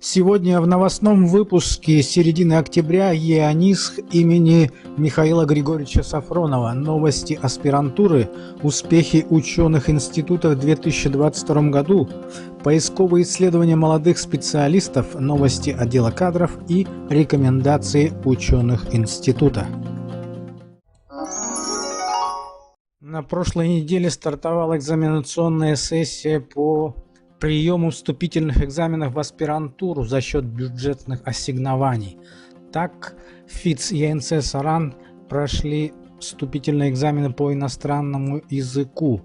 Сегодня в новостном выпуске середины октября ЕАНИСХ имени Михаила Григорьевича Сафронова. Новости аспирантуры, успехи ученых института в 2022 году, поисковые исследования молодых специалистов, новости отдела кадров и рекомендации ученых института. На прошлой неделе стартовала экзаменационная сессия по приему вступительных экзаменов в аспирантуру за счет бюджетных ассигнований. Так, в ФИЦ ЕНЦ Саран прошли вступительные экзамены по иностранному языку,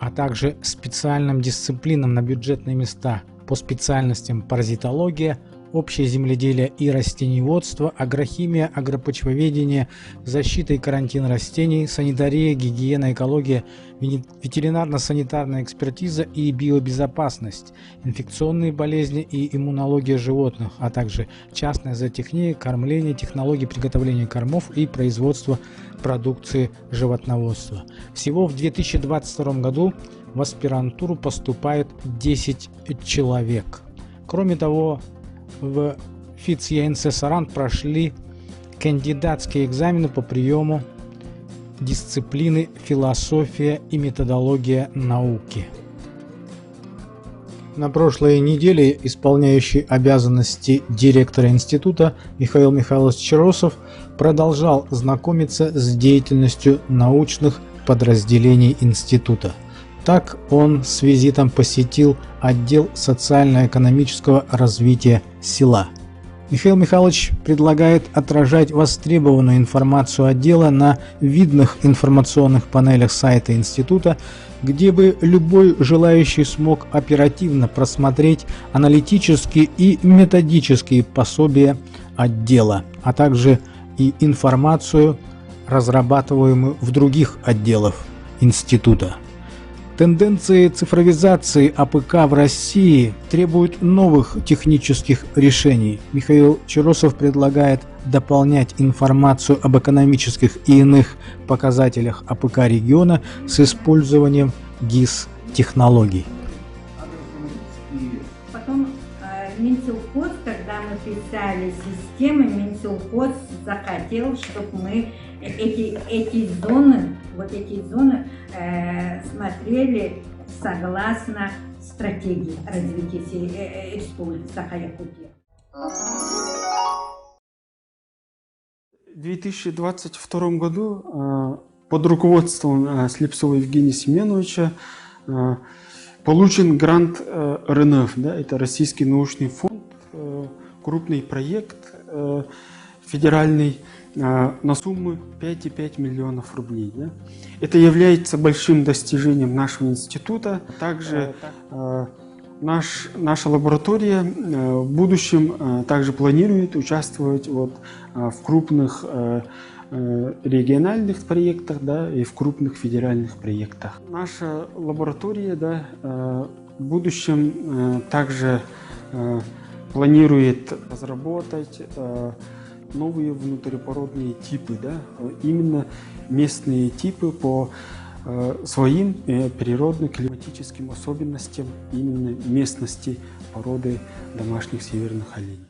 а также специальным дисциплинам на бюджетные места по специальностям паразитология, общее земледелие и растениеводство, агрохимия, агропочвоведение, защита и карантин растений, санитария, гигиена, экология, ветеринарно-санитарная экспертиза и биобезопасность, инфекционные болезни и иммунология животных, а также частная зоотехния, кормление, технологии приготовления кормов и производства продукции животноводства. Всего в 2022 году в аспирантуру поступает 10 человек. Кроме того, в ФИЦ ЕНЦ Саран прошли кандидатские экзамены по приему дисциплины философия и методология науки. На прошлой неделе исполняющий обязанности директора института Михаил Михайлович Чиросов продолжал знакомиться с деятельностью научных подразделений института. Так он с визитом посетил отдел социально-экономического развития села. Михаил Михайлович предлагает отражать востребованную информацию отдела на видных информационных панелях сайта института, где бы любой желающий смог оперативно просмотреть аналитические и методические пособия отдела, а также и информацию, разрабатываемую в других отделах института. Тенденции цифровизации АПК в России требуют новых технических решений. Михаил Чиросов предлагает дополнять информацию об экономических и иных показателях АПК региона с использованием ГИС-технологий. Потом Минсельхоз, когда мы писали системы, Минсельхоз захотел, чтобы мы эти зоны смотрели согласно стратегии развития республики Саха-Якутия. В 2022 году под руководством Слепцова Евгения Семеновича получен грант РНФ, да, это Российский научный фонд, крупный проект федеральный, на сумму 5,5 миллионов рублей. Да. Это является большим достижением нашего института. Также наша лаборатория в будущем также планирует участвовать в крупных региональных проектах, да, и в крупных федеральных проектах. Наша лаборатория, да, в будущем также планирует разработать новые внутрипородные типы, да, именно местные типы по своим природно-климатическим особенностям именно местности породы домашних северных оленей.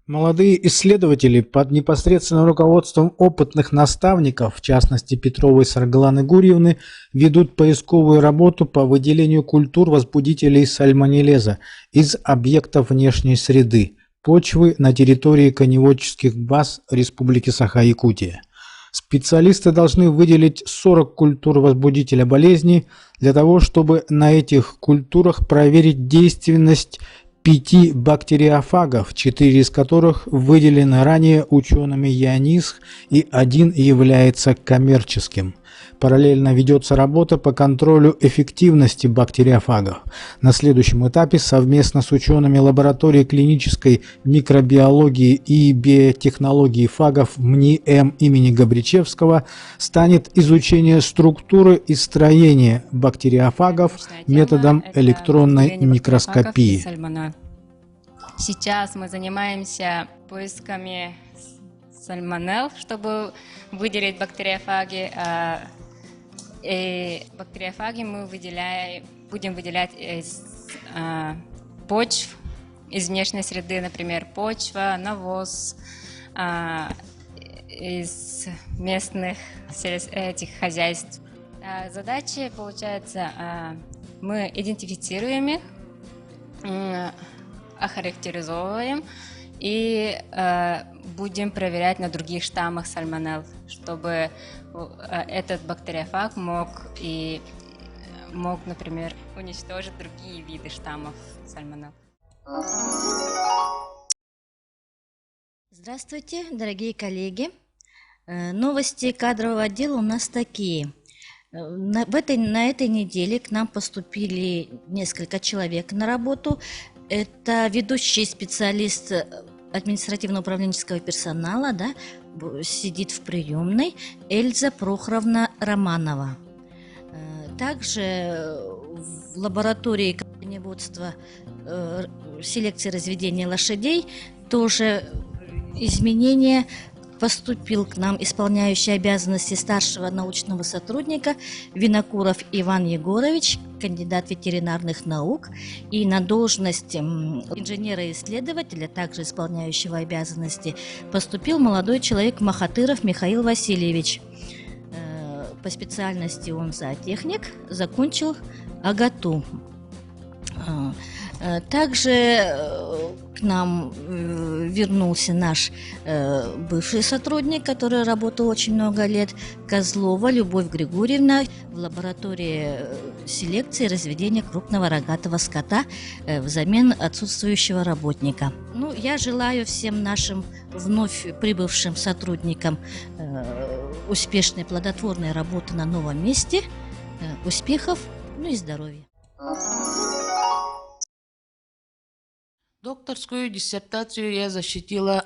Молодые исследователи под непосредственным руководством опытных наставников, в частности Петровой Саргаланы Гурьевны, ведут поисковую работу по выделению культур возбудителей сальмонеллеза из объектов внешней среды почвы на территории коневодческих баз Республики Саха-Якутия. Специалисты должны выделить 40 культур возбудителя болезни для того, чтобы на этих культурах проверить действенность 5 бактериофагов, 4 из которых выделены ранее учеными ЕАНИСХ и 1 является коммерческим. Параллельно ведется работа по контролю эффективности бактериофагов. На следующем этапе совместно с учеными лаборатории клинической микробиологии и биотехнологии фагов МНИ-М имени Габричевского станет изучение структуры и строения бактериофагов методом электронной микроскопии. Сейчас мы занимаемся поисками сальмонелл, чтобы выделить бактериофаги. И бактериофаги мы будем выделять из почв из внешней среды, например, почва, навоз, из местных этих хозяйств. Задачи, получается, мы идентифицируем их, охарактеризовываем и будем проверять на других штаммах сальмонелл, чтобы этот бактериофаг мог, например, уничтожить другие виды штаммов сальмонелл. Здравствуйте, дорогие коллеги. Новости кадрового отдела у нас такие. На этой неделе к нам поступили несколько человек на работу. Это ведущий специалист административно-управленческого персонала, да, сидит в приемной, Эльза Прохоровна Романова. Также в лаборатории коневодства селекции разведения лошадей тоже изменения. Поступил к нам исполняющий обязанности старшего научного сотрудника Винокуров Иван Егорович, кандидат ветеринарных наук, и на должность инженера-исследователя, также исполняющего обязанности, поступил молодой человек Махатыров Михаил Васильевич. По специальности он зоотехник, закончил АГАТУ. Также к нам вернулся наш бывший сотрудник, который работал очень много лет, Козлова Любовь Григорьевна в лаборатории селекции и разведения крупного рогатого скота взамен отсутствующего работника. Ну, я желаю всем нашим вновь прибывшим сотрудникам успешной плодотворной работы на новом месте, успехов, ну и здоровья. Докторскую диссертацию я защитила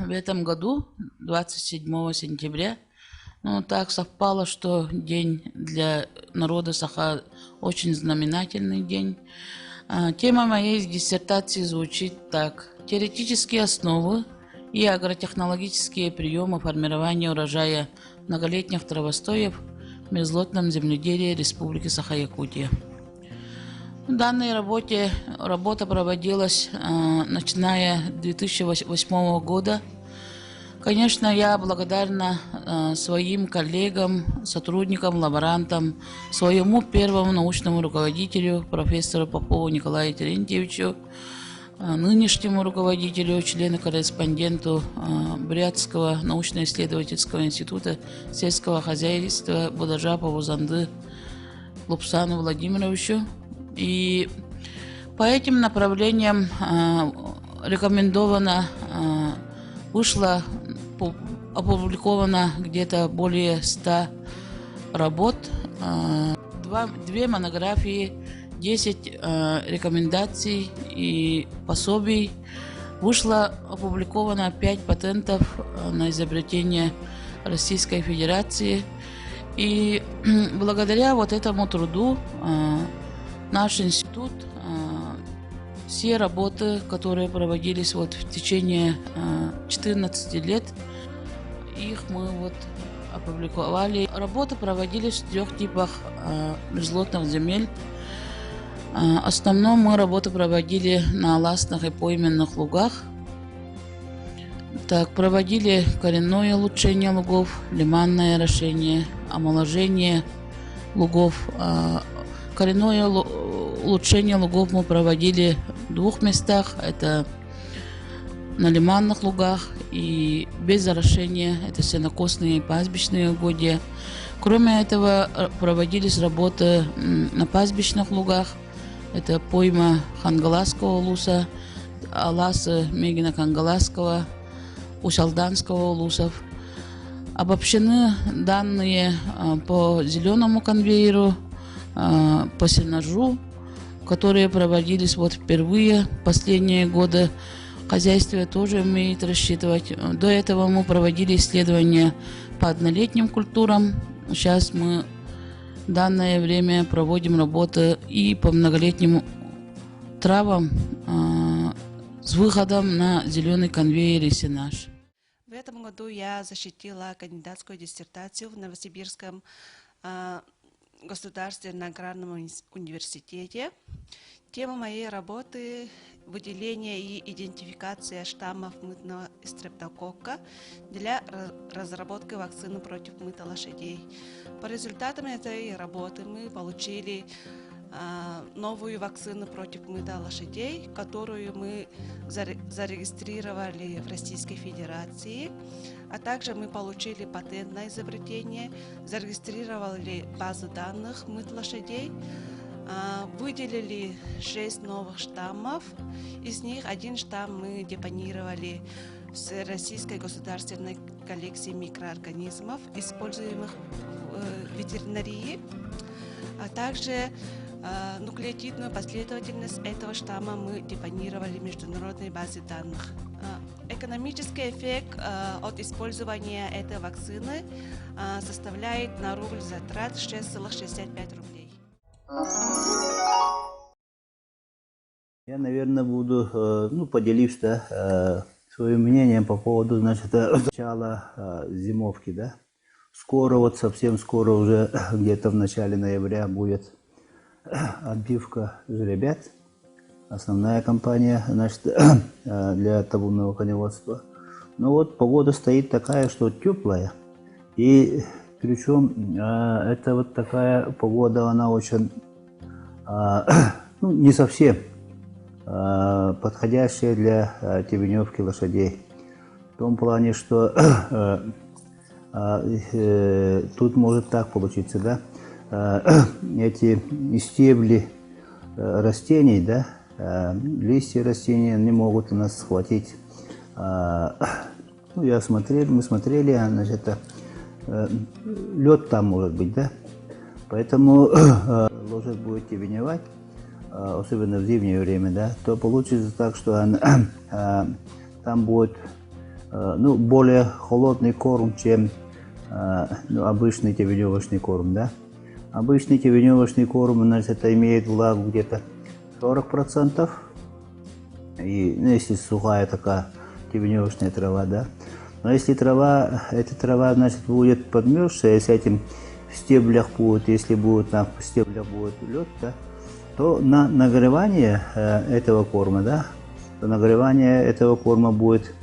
в этом году, 27 сентября. Ну, так совпало, что день для народа Саха очень знаменательный день. Тема моей диссертации звучит так. Теоретические основы и агротехнологические приемы формирования урожая многолетних травостоев в мерзлотном земледелии Республики Саха-Якутия. В данной работа проводилась начиная с 2008 года. Конечно, я благодарна своим коллегам, сотрудникам, лаборантам, своему первому научному руководителю, профессору Попову Николаю Терентьевичу, нынешнему руководителю, члену-корреспонденту Бурятского научно-исследовательского института сельского хозяйства Будажапову Занды Лупсану Владимировичу. И по этим направлениям опубликовано где-то более 100 работ, 2 монографии, 10 рекомендаций и пособий. Опубликовано 5 патентов на изобретение Российской Федерации. И благодаря вот этому труду наш институт, все работы, которые проводились вот в течение 14 лет, их мы вот опубликовали. Работы проводились в 3 типах мерзлотных земель. В основном мы работы проводили на ластных и пойменных лугах. Так, проводили коренное улучшение лугов, лиманное орошение, омоложение лугов. Коренное улучшение лугов мы проводили в 2 местах. Это на лиманных лугах и без орошения. Это сенокосные и пастбищные угодья. Кроме этого, проводились работы на пастбищных лугах. Это пойма Хангаласского улуса, Аласы Мегина Хангаласского, Усалданского улусов. Обобщены данные по зеленому конвейеру, по сенажу, которые проводились вот впервые последние годы. Хозяйство тоже умеет рассчитывать. До этого мы проводили исследования по однолетним культурам. Сейчас мы в данное время проводим работы и по многолетним травам с выходом на зеленый конвейер и сенаж. В этом году я защитила кандидатскую диссертацию в Новосибирском Государственном аграрном университете. Тема моей работы – выделение и идентификация штаммов мытного стрептококка для разработки вакцины против мыта лошадей. По результатам этой работы мы получили новую вакцину против мыта лошадей, которую мы зарегистрировали в Российской Федерации, а также мы получили патент на изобретение, зарегистрировали базу данных мыт лошадей, выделили 6 новых штаммов, из них один штамм мы депонировали в Российской государственной коллекции микроорганизмов, используемых в ветеринарии, а также нуклеотидную последовательность этого штамма мы депонировали в международной базе данных. Экономический эффект от использования этой вакцины составляет на рубль затрат 6,65 рублей. Я, наверное, буду поделиться своим мнением по поводу, начала зимовки, да. Скоро, совсем скоро, уже где-то в начале ноября будет отбивка жеребят. Основная кампания, для табунного коневодства. Но погода стоит такая, что теплая. И причем это такая погода, она очень, не совсем подходящая для тебеневки лошадей. В том плане, что тут может так получиться, да, эти стебли растений, да, листья растений не могут у нас схватить. Мы смотрели, лед там может быть, да, поэтому лошадь будет тебеневать, особенно в зимнее время, да, то получится так, что там будет более холодный корм, чем обычный тебеневочный корм, да. Обычный тебеневочный корм, это имеет влагу где-то 40%, и, если сухая такая тебеневочная трава, да. Но если эта трава, будет подмерзшая, если этим в стеблях будет, если будет в стеблях будет лед, да, то на нагревание этого корма, да, будет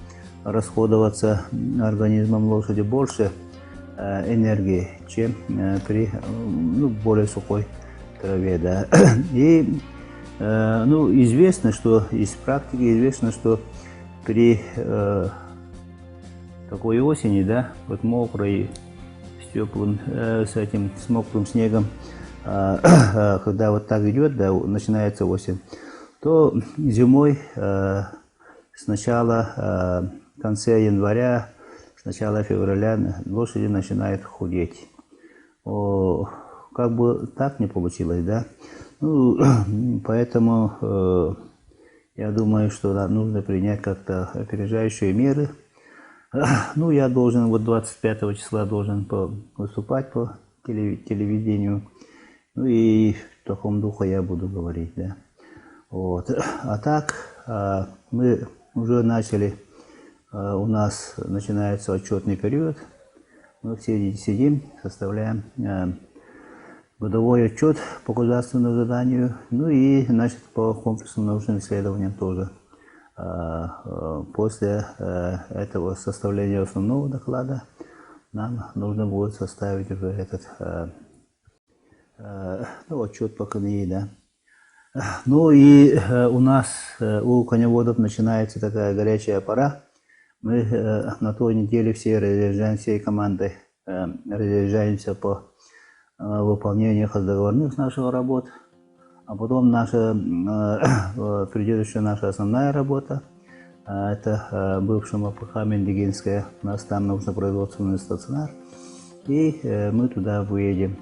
расходоваться организмом лошади больше энергии, чем при более сухой траве, да. И известно, что из практики что при такой осени, да, мокрой, с теплым, с мокрым снегом, когда так идет, да, начинается осень, то зимой сначала в конце января, с начала февраля лошади начинают худеть. Как бы так не получилось, да. Поэтому я думаю, что нужно принять как-то опережающие меры. Я должен 25 числа выступать по телевидению. И в таком духе я буду говорить, да. А так мы уже начали, у нас начинается отчетный период. Мы все сидим, составляем годовой отчет по государственному заданию, и, по комплексным научным исследованиям тоже. После этого составления основного доклада нам нужно будет составить уже этот отчет по КНИ, да. И у нас, у коневодов, начинается такая горячая пора. Мы на той неделе все разъезжаем, всей командой разъезжаемся по выполнению договорных наших работ. А потом придет еще наша основная работа. Это бывшая АПХ Мендигинская. У нас там научно-производственный стационар. И мы туда выедем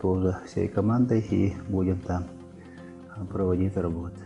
тоже всей командой и будем там проводить работу.